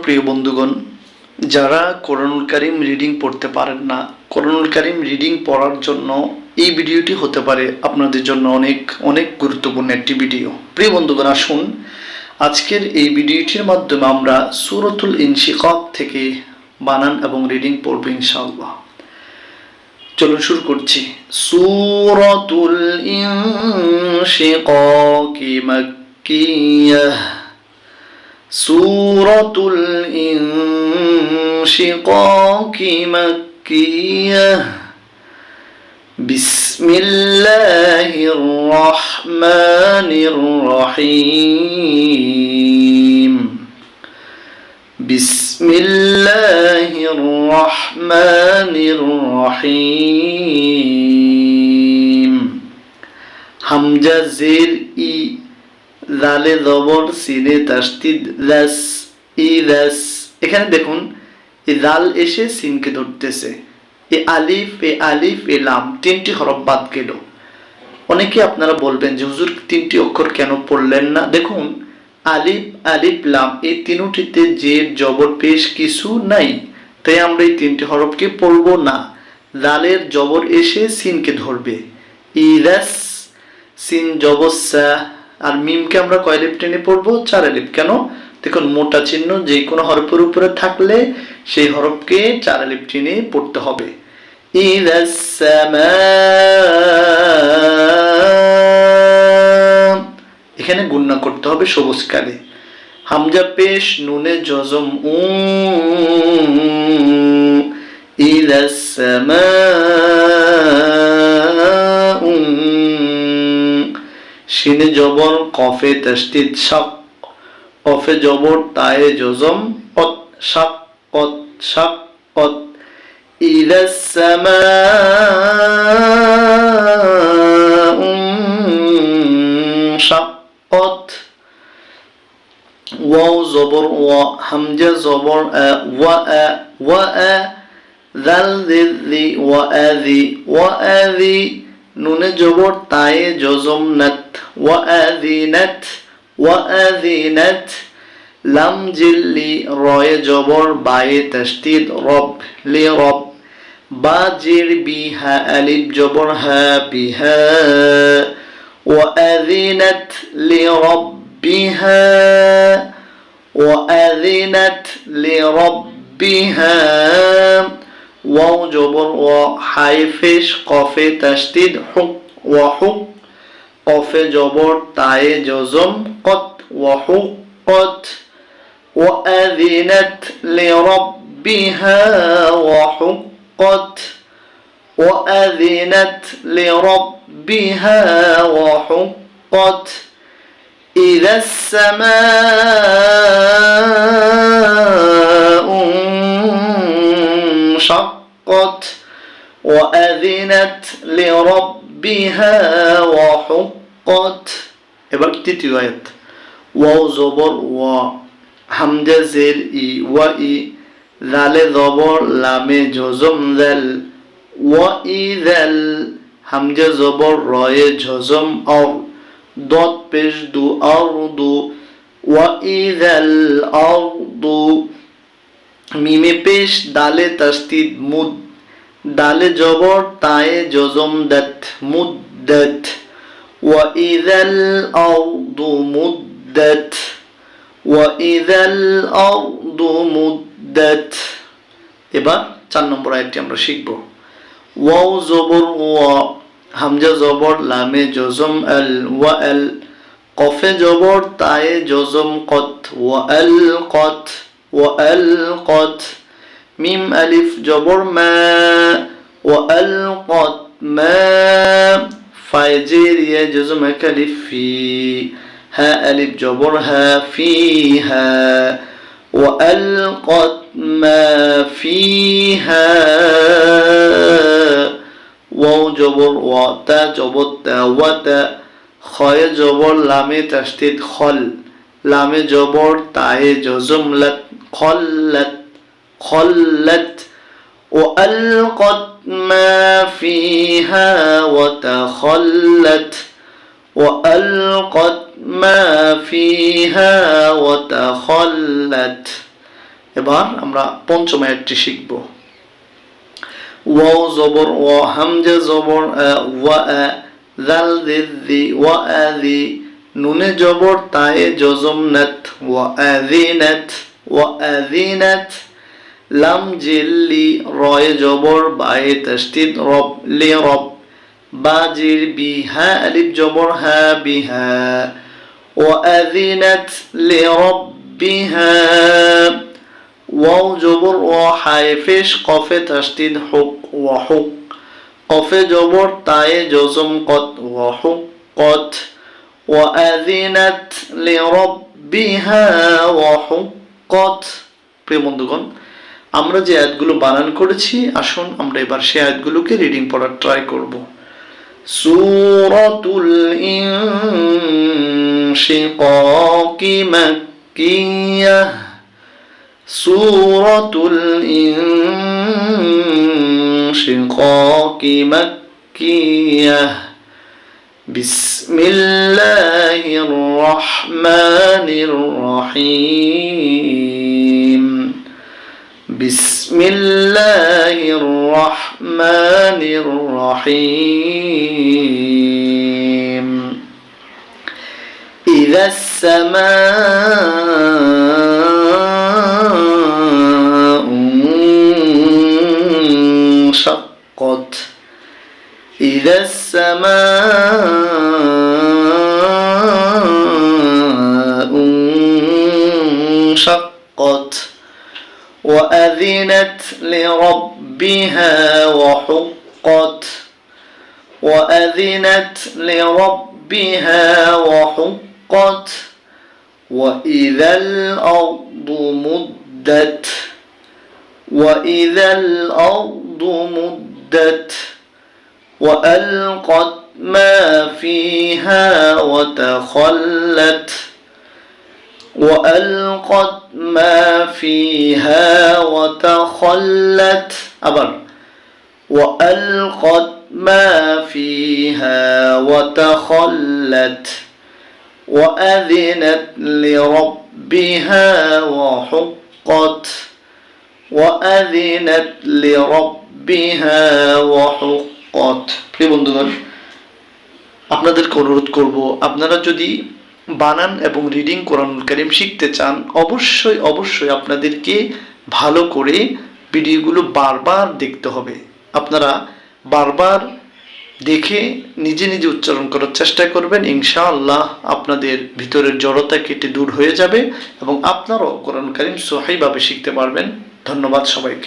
প্রিয় বন্ধুগণ, যারা কোরআনুল কারীম রিডিং পড়তে পারেন না, কোরআনুল কারীম রিডিং পড়ার জন্য এই ভিডিওটি হতে পারে আপনাদের জন্য অনেক অনেক গুরুত্বপূর্ণ একটি ভিডিও। প্রিয় বন্ধুগণ, আসুন আজকের এই ভিডিওটির মাধ্যমে আমরা সূরাতুল ইনশিকাক থেকে বানান এবং রিডিং পড়ব ইনশাআল্লাহ। চলুন শুরু করছি। সূরাতুল ইনশিকাক মাক্কিয়াহ। সূরাতুল ইনশিকাক মাক্কিয়াহ। বিসমিল্লাহির রহমানির রহিম। বিসমিল্লাহির রহমানির রহিম। হামজা জের ই, জালে জবর, সিনে তাসদিদ লাস, ইলাস। এখানে দেখুন এই জাল এসে সিনকে ধরতেছে, এ আলিফ এ লাম, তিনটি হরফ বাদ গেল। অনেকে আপনারা বলবেন যে হুজুর তিনটি অক্ষর কেন পড়লেন না? দেখুন আলিফ লাম এই তিনটিতে জের জবর পেশ কিছু নাই, তাই আমরা এই তিনটি হরফকে পড়ব না। জালের জবর এসে সিনকে ধরবে, ইলাস, সিন জবসা। আর মিমকে আমরা কয় আলিফ টেনে পড়বো? 4 আলিফ। কেন? দেখুন মোটা চিহ্ন যে কোনো হরফের উপরে থাকলে সেই হরফকে 4 আলিফ টেনে পড়তে হবে। ইদাস সামা, এখানে গুণনা করতে হবে সবুজ কালে। হামজা পেশ, নুনে জজম উ, ইদাস সামা। শিনে জবর, কফে তাসদিদ শাক, কফে জবর, তায়ে জজম অত, শাক অত, শাক অত। ইদাস সামাউ শাক্কাত। ওয়াও জবর ওয়া, হামজা জবর আ, ওয়া আ, জাল জি ওয়া আযি, ওয়া আযি। নুনে জবর, তায়ে জজম নাত, ওয়া আযিনাত, ওয়া আযিনাত। লাম জিল্লি, রয়ে জবর, বায়ে তাসদিদ রব, লি রব। বা জির বি, হা আলিফ জবর হা, বিহা। ওয়া আযিনাত লি রাব্বিহা, ওয়া আযিনাত লি রাব্বিহা। ওয়াও জবর ওয়া, হায়ে পেশ, কফে তাসদিদ হুক, ওয়া হুক। কফে জবর, তায়ে জজম কত, ওয়া হুক কত। ওয়া আযিনাত লি রাব্বিহা ওয়া হুক্কাত, ওয়া আযিনাত লি রাব্বিহা ওয়া হুক্কাত। ইদাস সামাউ শাক্কাত, ওয়া আযিনাত লি রাব্বিহা ওয়া হুক্কাত। এবার তৃতীয় আয়াত। ওয়াও জবর ওয়া, হামজা জের ই, ওয়া ই। জালে জবর, লামে জজম জাল, ওয়া ইজাল। হামজা জবর, রয়ে জজম অর, দত পেশ দু, আরদু, ওয়া ইজাল আরদু। মিমে পেশ, দালে তাসদিদ মুদ, দালে জবর, তায়ে জজম দাত, মুদ্দাত। ওয়া ইজাল আরদু মুদ্দাত, ওয়া ইযাল আরদু মুদ্দাত। এবার 4 নম্বর আয়াতটি আমরা শিখব। ওয়াও জবর ওয়া, হামজা জবর, লামে জজম আল, ওয়া আল। কফে জবর, তায়ে জজম কত, ওয়া আল কত, ওয়া আল কত। মিম আলিফ জবর মা, ওয়া আল কত মা। ফায়ে জের ইয়া জজম এক আলিফ ফি, হা আলিফ জবর হা, ফিহা। وألقت ما فيها। ওয়াও জবর ওয়া, তা জবর তা, ওয়া তা। খয়ে জবর, লামে তাসদিদ খল, লামে জবর, তায়ে জজম লাত, খল্লাত, খল্লাত। وألقت ما فيها وتخلت، وألقت ما فيها وتخلت. এবার আমরা পঞ্চম আয়াতটি শিখব। ওয়াও জবর ওয়া, হামজা জবর ওয়া, জাল জি ওয়া আযি, নুনে জবর তায়ে জজম নাত ওয়া আযিনাত ওয়া আযিনাত, লাম জিল্লি রয়ে জবর বায়ে তাসদীদ রব লি রব, বাজির বিহা আলিফ জবর হা বিহা, ওয়া আযিনাত লি রাব্বিহা, ওয়াও জবর ওয়া হায়ে পেশ কফে তাসদীদ হুক ওয়া হুক, কফে জবর তায়ে জজম কত ওয়া হুক কত, ওয়া আযিনাত লি রাব্বিহা ওয়া হুক্কাত। প্রিয় বন্ধুগণ, আমরা যে আয়াতগুলো বানান করেছি, আসুন আমরা এবার সেই আয়াতগুলোকে রিডিং পড়ার ট্রাই করব। সূরাতুল ইনশিকাকি মাক্কিয়াহ, সূরাতুল ইনশিকাকি মাক্কিয়াহ, বিসমিল্লাহির রহমানির রহিম, বিসমিল্লাহির রহমানির রহিম, ইযাস সামাউ ইনশাক্কাত, ইযাস সামাউ ইনশাক্কাত, وأذنت لربها وحقت، وأذنت لربها وحقت، وإذا الأرض مدت، وإذا الأرض مدت، وألقت ما فيها وتخلت، وألقت ما فيها وتخلت، أبر وألقت ما فيها وتخلت، وأذنت لربها وحقت، وأذنت لربها وحقت। প্রিয় বন্ধুগণ, আপনাদেরকে অনুরোধ করব, আপনারা যদি বানান এবং রিডিং কোরআনুল কারীম শিখতে চান, অবশ্যই অবশ্যই আপনাদেরকে ভালো করে ভিডিওগুলো বারবার দেখতে হবে। আপনারা বারবার দেখে নিজে নিজে উচ্চারণ করার চেষ্টা করবেন, ইনশাআল্লাহ আপনাদের ভিতরের জড়তা কেটে দূর হয়ে যাবে এবং আপনারাও কোরআনুল কারীম সহিভাবে শিখতে পারবেন। ধন্যবাদ সবাইকে।